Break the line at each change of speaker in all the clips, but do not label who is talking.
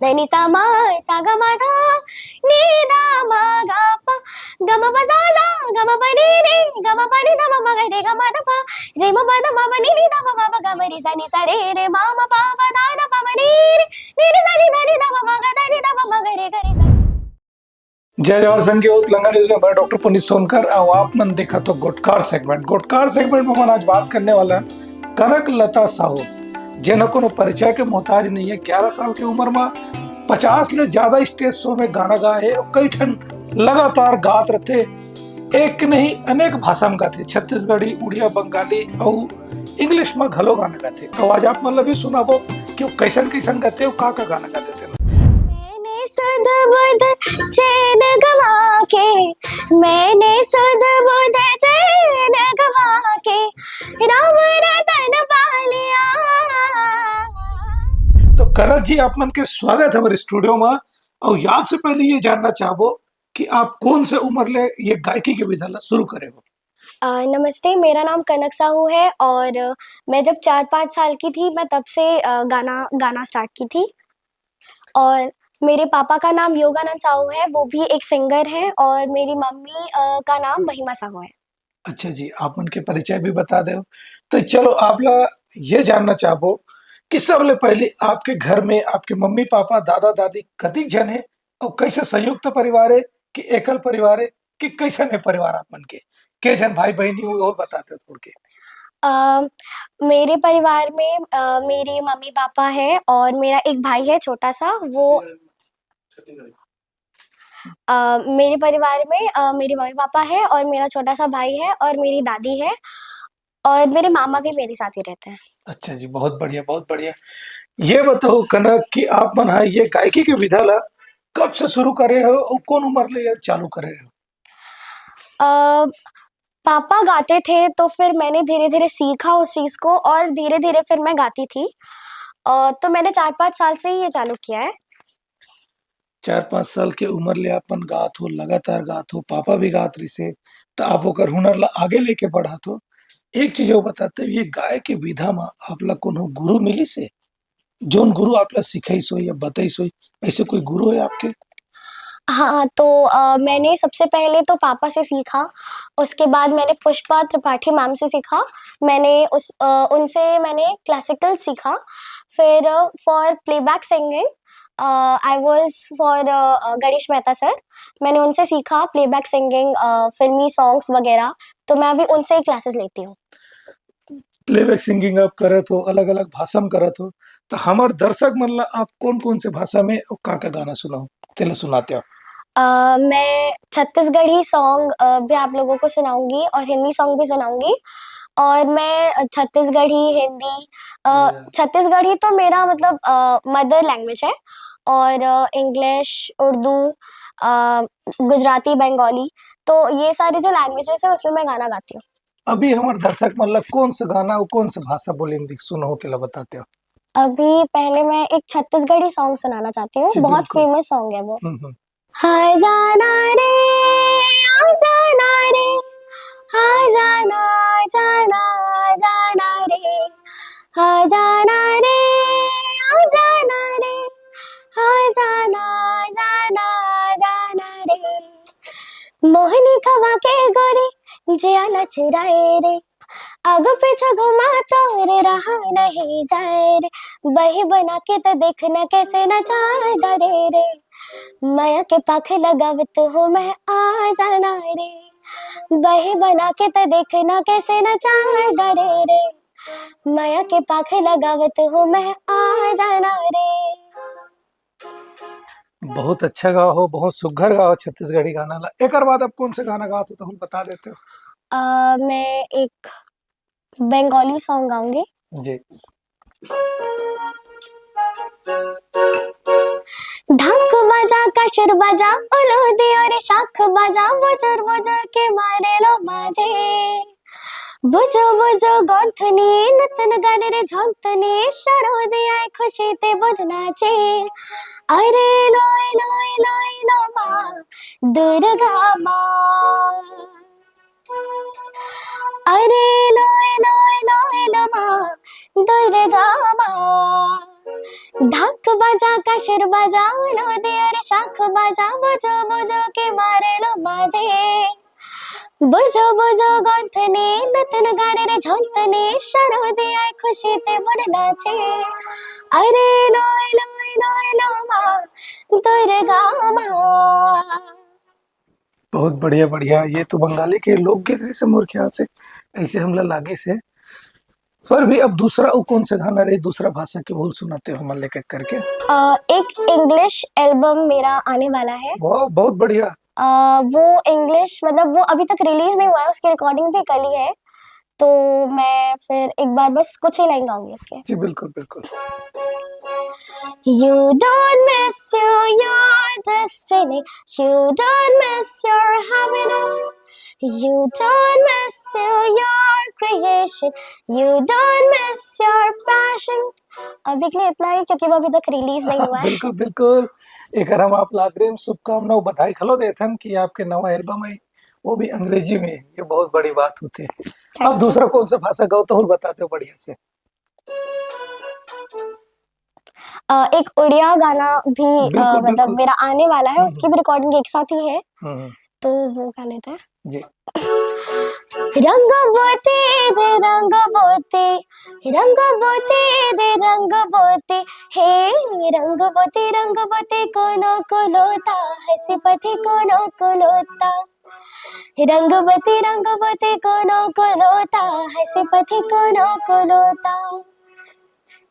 దని స మ స గ మ ధ ని ద మ గ ప గ మ ప స స గ మ ప ని ని గ మ ప ని ధ మ మ గ రి గ మ ధ ప రి మ ప ధ మ ప ని ని ధ మ మ ప గ మ రి స ని స రే రే మ మ ప ప ధ ధ ప మ ని రి ని రి స ని ధ ని ధ మ మ ग ध नि ध प म ग रे ग रे सा।
जय जवाहर संघ तेलंगाना न्यूज में मैं डॉक्टर पुनीत सोनकर और आप मन देखा तो गुटकार सेगमेंट में हम आज बात करने वाला है कनक लता साहू जिनको नो परिचय के मोहताज नहीं है। 11 साल की उम्र में 50 ले ज्यादा स्टेज शो में गाना गाए और कई ठन लगातार गात रहते। एक नहीं अनेक भाषा में गाते, छत्तीसगढ़ी, उड़िया, बंगाली और इंग्लिश में घलो गाना गाते। तो आज आप मतलब भी सुनाबो कि वो कैसन कैसन गाते हो, का गाना गाते थे।
सुध बुध चैन गवा के मैंने सुध बुध चैन गवा के राम रतन पा लिया।
तो कनक जी आप मन के स्वागत है हमारे स्टूडियो में। और आपसे पहले ये जानना चाहो कि आप कौन से उम्र ले ये गायकी के विधा शुरू करे हो।
नमस्ते, मेरा नाम कनक साहू है और मैं जब 4-5 साल की थी मैं तब से गाना स्टार्ट की थी। और मेरे पापा का नाम योगानंद साहू है, वो भी एक सिंगर हैं और मेरी मम्मी का नाम महिमा साहू है।
अच्छा जी, आप उनके परिचय भी बता दो। तो चलो आप ला ये जानना चाहो कि सबले पहले आपके घर में आपके मम्मी पापा दादा दादी कतिक जन है और कैसे संयुक्त परिवार है कि एकल परिवार है कि कैसन है परिवार आप मन के जन भाई बहनी हो और बताते हो थोड़ के।
मेरे परिवार में मेरे मम्मी पापा है और मेरा एक भाई है छोटा सा। वो मेरे परिवार में मेरे मम्मी पापा है और मेरा छोटा सा भाई है और मेरी दादी है और मेरे मामा भी मेरे साथ ही रहते हैं।
अच्छा जी, बहुत बढ़िया बहुत बढ़िया। ये बताओ कनक कि आप मन है ये गायकी के विधा ला कब से शुरू करे हो और कौन उम्र ले ये चालू करे हो।
पापा गाते थे तो फिर मैंने धीरे धीरे सीखा उस चीज को और धीरे धीरे फिर मैं गाती थी। तो मैंने 4-5 साल से ही ये चालू किया है।
4-5 साल के उम्र ले अपन गात हो, लगातार गात हो, पापा भी गात रही से तो आप ओकर हुनर ला आगे लेके बढ़ात हो। एक चीज वो बताते ये गाय के विधा में आप ला कोनो गुरु मिली से जोन गुरु आप ला सिखाइस हो या बताइस हो, ऐसे कोई गुरु है आपके।
हाँ, तो मैंने सबसे पहले तो पापा से सीखा, उसके बाद मैंने पुष्पा त्रिपाठी मैम से सीखा। मैंने उनसे मैंने क्लासिकल सीखा। फिर for playback singing I was for Ganesh Mehta sir. मैंने उनसे सीखा प्लेबैक सिंगिंग, फिल्मी सॉन्ग्स वगैरह। तो मैं अभी उनसे ही क्लासेस लेती हूँ।
प्लेबैक सिंगिंग आप करत हो, अलग अलग भाषा में करत हो, तो हमार दर्शक मन ला आप कौन कौन से भाषा में और का गाना सुनाओ तेला सुनाते हो।
मैं छत्तीसगढ़ी सॉन्ग भी आप लोगों को सुनाऊंगी और हिंदी सॉन्ग भी सुनाऊंगी। और मैं छत्तीसगढ़ी, हिंदी, छत्तीसगढ़ी तो मेरा मतलब मदर लैंग्वेज है और इंग्लिश, उर्दू, गुजराती, बंगाली, तो ये सारी जो लैंग्वेजेस है उसमें मैं गाना गाती हूँ।
अभी हमारे दर्शक मतलब कौन सा गाना और कौन सा भाषा बोलेंगे सुनो तेला बताते हो।
अभी पहले मैं एक छत्तीसगढ़ी सॉन्ग सुनाना चाहती हूँ,
जी
बहुत
बिल्कुल।
फेमस सॉन्ग है वो।
हम्म।
हाँ जाना रे, आ जाना रे, हाँ जाना जाना जाना रे, हाँ जाना रे, आ जाना रे, हाँ जाना जाना जाना रे। मोहनी खवा के गोरी जिया न चुराए रे, आगो पीछे घुमा तो रे रहा नहीं जाए रे। बही बना के तो देखना कैसे न जा डरे रे, माया के पाखे लगावत हो मैं आ जाना रे। बही बना के तो देखना कैसे न जा डरे रे, माया के पाखे लगावत हो मैं आ जाना रे।
बहुत अच्छा गाओ हो, बहुत सुघर गाओ छत्तीसगढ़ी गाना ला। एक बाद आप कौन से गाना गाते हो तो हम बता देते हो।
मैं एक बंगाली सॉन्ग गाऊंगी।
जी।
ढाक बजा काशुर बजा उलो दियो रे शाख बजा, बुजुर बुजुर के मारे लो माजे। बुझो बुझो गौंथनी नतन गाने रे झोंतनी, शरो दिया खुशी ते बुझ नाचे। अरे लोय लोय लोय लो माँ दुर्गा माँ, अरे लोय लोय लोय लो माँ दुर्गा माँ। ढाक बजा का शिर बजा लो दियर शाख बजा बुझो बुझो के मारे लो बाजे बुझो बुझो गंथने नतन गाने रे झंतने शरो दिया खुशी ते मन नाचे अरे लोय लोय लोय लो माँ दुर्गा माँ।
बहुत बढ़िया बढ़िया। ये तो बंगाली के लोकगीत जैसे मोर ख्याल से ऐसे हमला लागे से। पर भी अब दूसरा वो कौन सा गाना रहे, दूसरा भाषा के बोल सुनाते हो मन लेकर करके?
एक इंग्लिश एल्बम मेरा आने वाला है।
वाह बहुत बढ़िया।
वो इंग्लिश मतलब वो अभी तक रिलीज नहीं हुआ है, उसकी रिकॉर्डिंग भी कल ही है, तो मैं फिर एक बार बस कुछ ही लाइन गाऊंगी उसके।
जी बिल्कुल बिल्कुल।
You don't miss your destiny, you don't miss your happiness, you don't miss your creation, you don't miss your passion। अभी के लिए इतना ही क्योंकि वो अभी तक रिलीज नहीं हुआ है।
बिल्कुल बिल्कुल। एक हम आप लाग्रेम शुभकामनाओं बधाई खलो देथन कि आपके नवा एल्बम है वो भी अंग्रेजी में, ये बहुत बड़ी बात होती है। अब दूसरा कौन सा भाषा गाओ तो बताते हो बढ़िया से।
एक उड़िया गाना भी
बिल्कुल
मतलब
बिल्कुल।
मेरा आने वाला है, उसकी भी रिकॉर्डिंग एक साथ ही है,
हम्म,
तो वो गा लेते हैं।
जी।
रंगबोते रे रंगबोते रंगबोते रे रंगबोते हे रंगबोते कोनो कोलोता हंसी पथे कोनो कोलोता रंगबोते कोनो कोलोता हंसी पथे कोनो कोलोता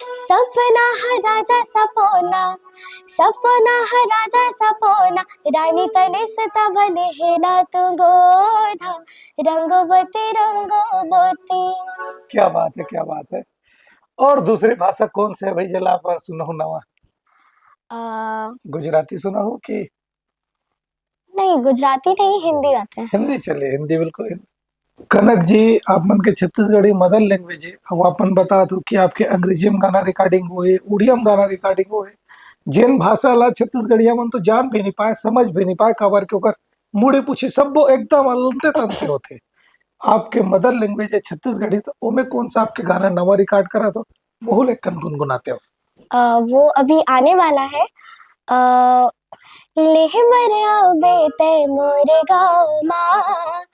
सपना है राजा सपोना सपना है राजा सपोना रानी तले सता बने है ना तू गोधा रंगवती रंगवती।
क्या बात है क्या बात है। और दूसरी भाषा कौन से है भाई जला पर सुना हो नवा? गुजराती सुना हो कि?
नहीं गुजराती नहीं, हिंदी आते हैं।
हिंदी चले, हिंदी बिल्कुल हिंदी। कनक जी आप मन के छत्तीसगढ़ी मदर लैंग्वेज है, अब अपन बता दो कि आपके अंग्रेजी में गाना रिकॉर्डिंग हुए, उड़िया में गाना रिकॉर्डिंग हुए, जिन भाषा ला छत्तीसगढ़िया मन तो जान भी नहीं पाए, समझ भी नहीं पाए, खबर के ओकर मुड़ी पूछी सब वो एकदम अलते तंते होते। आपके मदर लैंग्वेज है छत्तीसगढ़ी, तो ओमे कौन सा आपके गाना नवा रिकॉर्ड करा तो बहुल एक गुनगुनाते हो?
वो अभी आने वाला है। लेह बरिया बेते मोरे गाँव माँ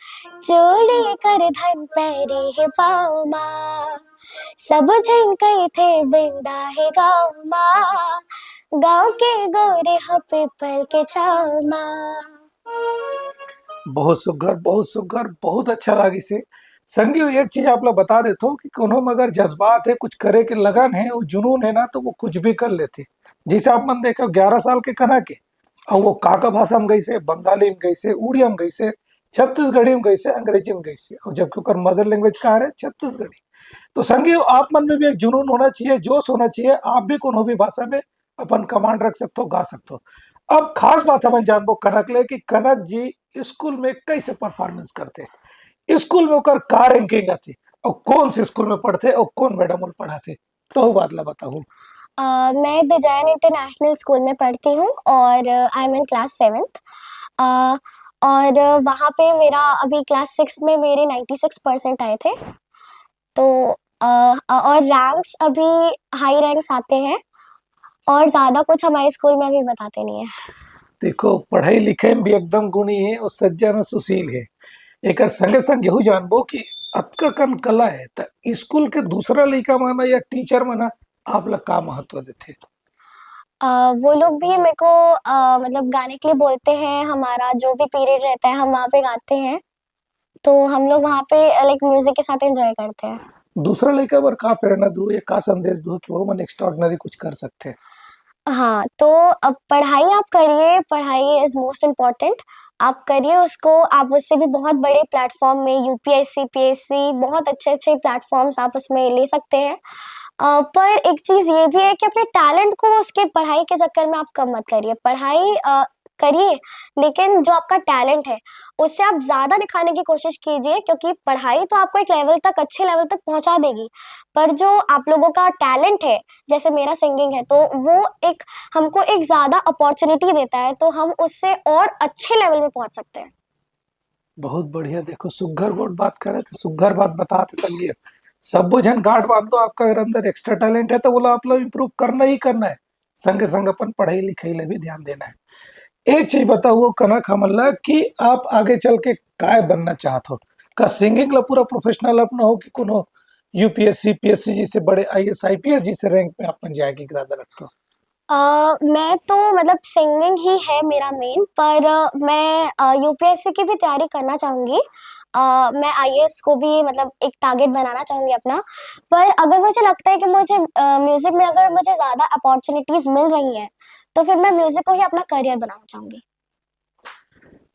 चोली कर धन पैरी है पाँव माँ सब झन कही थे बिंदा है गाँव माँ गाँव के गोरे हपे पल के छाव माँ।
बहुत सुघर बहुत अच्छा लगी से। संगी एक चीज आप लोग बता देते हो कि कोनो में अगर जज्बात है, कुछ करे के लगन है, वो जुनून है ना, तो वो कुछ भी कर लेते। जैसे आप मन देखो 11 साल के कना के और वो काका भाषा में गई से, बंगाली में गई से, उड़िया में गई से, छत्तीसगढ़ी में गई से, अंग्रेजी में गई से, और जबकि ओकर मदर लैंग्वेज कहा है छत्तीसगढ़ी। तो संगी आप मन में भी एक जुनून होना चाहिए, जोश होना चाहिए, आप भी कोनो भी भाषा में अपन कमांड रख सकते हो, गा सकते हो। अब खास बात हम जानबो कनक ले कि कनक जी स्कूल में कैसे परफॉर्मेंस करते, स्कूल में ओकर का रैंकिंग आती, और कौन से स्कूल में पढ़ते और कौन मैडम पढ़ाते, तो बात ला बताऊँ।
मैं द जैन इंटरनेशनल स्कूल में पढ़ती हूँ और I am in class 7th। और वहाँ पे मेरा अभी क्लास 6 में मेरे 96% आए थे, तो और रैंक्स अभी हाई रैंक्स आते हैं और ज़्यादा कुछ हमारे स्कूल में अभी बताते नहीं है।
देखो पढ़ाई लिखाई में भी एकदम गुणी है और सज्जन और सुशील है। एक संगे संग यहू जानबो कि अतका कन कला है, तो स्कूल के दूसरा लड़का माना या टीचर माना आप लोग का महत्व देते?
वो लोग भी मेरे को मतलब गाने के लिए बोलते हैं, हमारा जो भी पीरियड रहता है हम वहाँ पे गाते हैं, तो हम लोग वहाँ पे लाइक म्यूजिक के साथ एंजॉय करते हैं।
दूसरा लड़का पर का प्रेरणा दो या का संदेश दो कि वो मन एक्स्ट्राऑर्डिनरी कुछ कर सकते हैं?
हाँ, तो अब पढ़ाई आप करिए, पढ़ाई इज मोस्ट इम्पोर्टेंट, आप करिए उसको, आप उससे भी बहुत बड़े प्लेटफॉर्म में यूपीएससी पीएससी बहुत अच्छे अच्छे प्लेटफॉर्म्स आप उसमें ले सकते हैं। पर एक चीज ये भी है कि अपने टैलेंट को उसके पढ़ाई के चक्कर में आप कम मत करिए। पढ़ाई करिए, लेकिन जो आपका टैलेंट है उससे आप ज्यादा दिखाने की कोशिश कीजिए, क्योंकि पढ़ाई तो आपको एक लेवल तक, अच्छे लेवल तक पहुंचा देगी, पर जो आप लोगों का टैलेंट है, जैसे मेरा सिंगिंग है, तो वो एक हमको एक ज्यादा अपॉर्चुनिटी देता है, तो हम उससे और अच्छे लेवल में पहुंच सकते हैं।
बहुत बढ़िया। देखो सुघर गोट बात करे तो सुघर बात बताते संगी। सब जन गांठ बांध लो, आपका अगर अंदर एक्स्ट्रा टैलेंट है तो बोला आप लोग इम्प्रूव करना ही करना है। संगे संग अपन पढ़ाई लिखाई ले भी ध्यान देना है। एक चीज बताओ वो कनक हमला कि आप आगे चल के काय बनना चाहत हो? का सिंगिंग ला पूरा प्रोफेशनल अपना हो कि कोनो यूपीएससी पीएससी जी से बड़े आईएएस आईपीएस जी से रैंक में अपन जाएगी इरादा रखते हो?
मैं तो मतलब सिंगिंग ही है मेरा मेन, पर मैं यूपीएससी की भी तैयारी करना चाहूँगी। मैं आईएएस को भी मतलब एक टारगेट बनाना चाहूँगी अपना। पर अगर मुझे लगता है कि मुझे म्यूज़िक में अगर मुझे ज़्यादा अपॉर्च्युनिटीज़ मिल रही हैं, तो फिर मैं म्यूज़िक को ही अपना करियर बनाना चाहूँगी।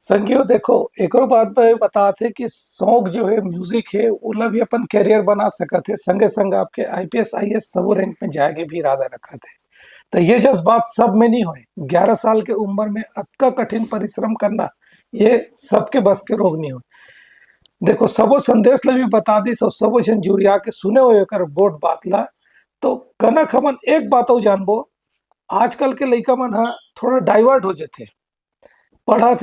संगियो देखो एक और बात बताते कि शौक जो है म्यूजिक है वो भी अपन कैरियर बना सकते, संगे संग आपके आईपीएस आईएएस सब रैंक में जाएंगे भी इरादा रखा थे। तो ये जज्बात सब में नहीं हुए। 11 साल के उम्र में अतका कठिन परिश्रम करना ये सबके बस के रोग नहीं हुए। देखो सबो संदेश ले भी बता दी, सबो जन जुरिया के सुने हुए कर गोट बातला। तो कनक हमन एक बात और जानबो, आजकल के लइका मन हा थोड़ा डाइवर्ट हो जाते, पढ़ा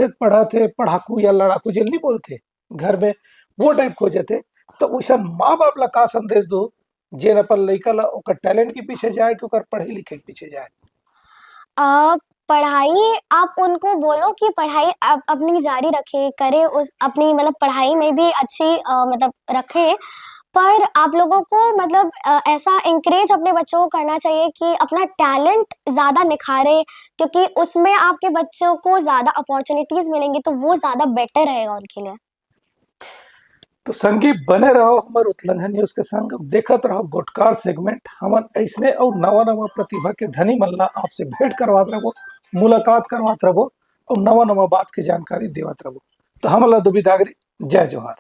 थे पढ़ाकू या लड़ाकू जेल नहीं बोलते घर में, वो टाइप हो जाते। तो वैसा माँ बाप ला का संदेश दो जेन अपन लइका ला ओकर टैलेंट के पीछे जाए कि ओकर पढ़े लिखे के पीछे जाए?
अ, पढ़ाई आप उनको बोलो कि पढ़ाई आप अपनी जारी रखें, करें उस अपनी मतलब पढ़ाई में भी अच्छी मतलब रखें। पर आप लोगों को मतलब ऐसा एनकरेज अपने बच्चों को करना चाहिए कि अपना टैलेंट ज़्यादा निखारें, क्योंकि उसमें आपके बच्चों को ज़्यादा अपॉर्च्युनिटीज़ मिलेंगी, तो वो ज़्यादा बेटर रहेगा उनके लिए।
तो संगी बने रहो हमारे उत्लंघन न्यूज के संग, देखत रहो गुटकार सेगमेंट। हमन ऐसने और नवा नवा प्रतिभा के धनी मल्ला आपसे भेंट करवात रहो, मुलाकात करवात रहो और नवा नवा बात की जानकारी देवत रहो। तो हमला दुबिधागरी जय जोहार।